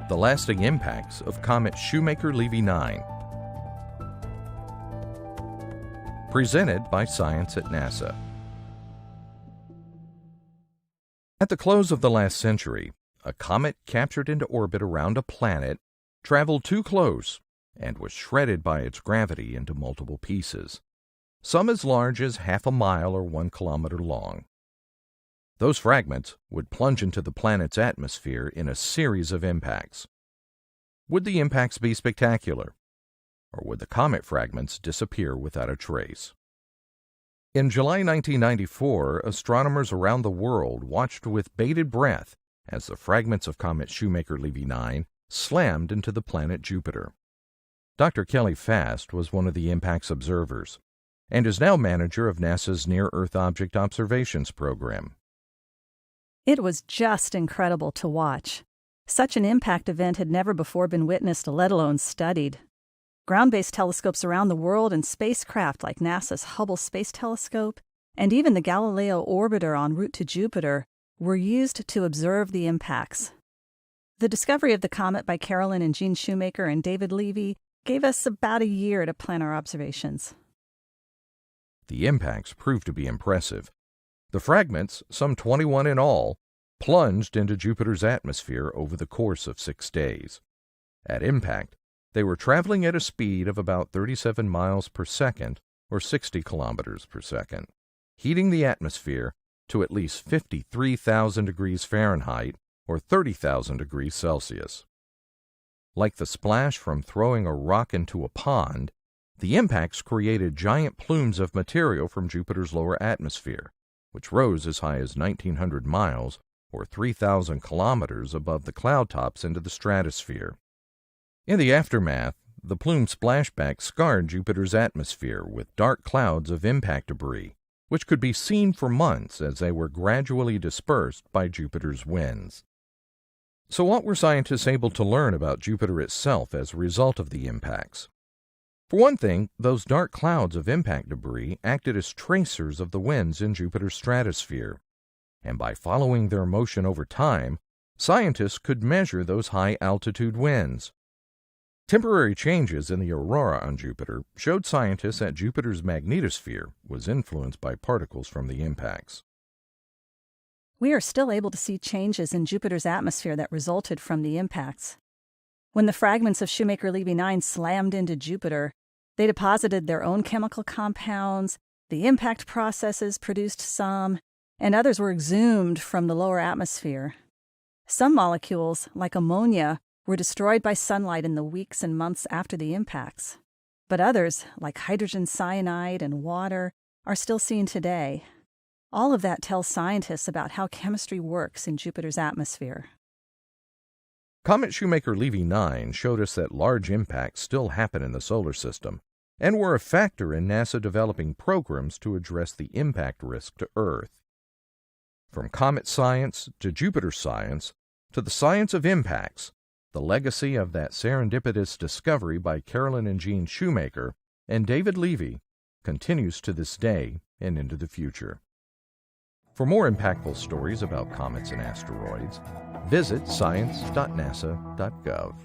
The lasting impacts of Comet Shoemaker-Levy 9. Presented by Science at NASA. At the close of the last century, a comet captured into orbit around a planet traveled too close and was shredded by its gravity into multiple pieces, some as large as half a mile or 1 kilometer long. Those fragments would plunge into the planet's atmosphere in a series of impacts. Would the impacts be spectacular, or would the comet fragments disappear without a trace? In July 1994, astronomers around the world watched with bated breath as the fragments of Comet Shoemaker-Levy 9 slammed into the planet Jupiter. Dr. Kelly Fast was one of the impact's observers and is now manager of NASA's Near-Earth Object Observations program. It was just incredible to watch. Such an impact event had never before been witnessed, let alone studied. Ground-based telescopes around the world and spacecraft like NASA's Hubble Space Telescope and even the Galileo orbiter en route to Jupiter were used to observe the impacts. The discovery of the comet by Carolyn and Jean Shoemaker and David Levy gave us about a year to plan our observations. The impacts proved to be impressive. The fragments, some 21 in all, plunged into Jupiter's atmosphere over the course of 6 days. At impact, they were traveling at a speed of about 37 miles per second, or 60 kilometers per second, heating the atmosphere to at least 53,000 degrees Fahrenheit, or 30,000 degrees Celsius. Like the splash from throwing a rock into a pond, the impacts created giant plumes of material from Jupiter's lower atmosphere, which rose as high as 1,900 miles, or 3,000 kilometers above the cloud tops into the stratosphere. In the aftermath, the plume splashback scarred Jupiter's atmosphere with dark clouds of impact debris, which could be seen for months as they were gradually dispersed by Jupiter's winds. So what were scientists able to learn about Jupiter itself as a result of the impacts? For one thing, those dark clouds of impact debris acted as tracers of the winds in Jupiter's stratosphere, and by following their motion over time, scientists could measure those high-altitude winds. Temporary changes in the aurora on Jupiter showed scientists that Jupiter's magnetosphere was influenced by particles from the impacts. We are still able to see changes in Jupiter's atmosphere that resulted from the impacts. When the fragments of Shoemaker-Levy 9 slammed into Jupiter, they deposited their own chemical compounds, the impact processes produced some, and others were exhumed from the lower atmosphere. Some molecules, like ammonia, were destroyed by sunlight in the weeks and months after the impacts. But others, like hydrogen cyanide and water, are still seen today. All of that tells scientists about how chemistry works in Jupiter's atmosphere. Comet Shoemaker-Levy 9 showed us that large impacts still happen in the solar system and were a factor in NASA developing programs to address the impact risk to Earth. From comet science to Jupiter science to the science of impacts, the legacy of that serendipitous discovery by Carolyn and Jean Shoemaker and David Levy continues to this day and into the future. For more impactful stories about comets and asteroids, visit science.nasa.gov.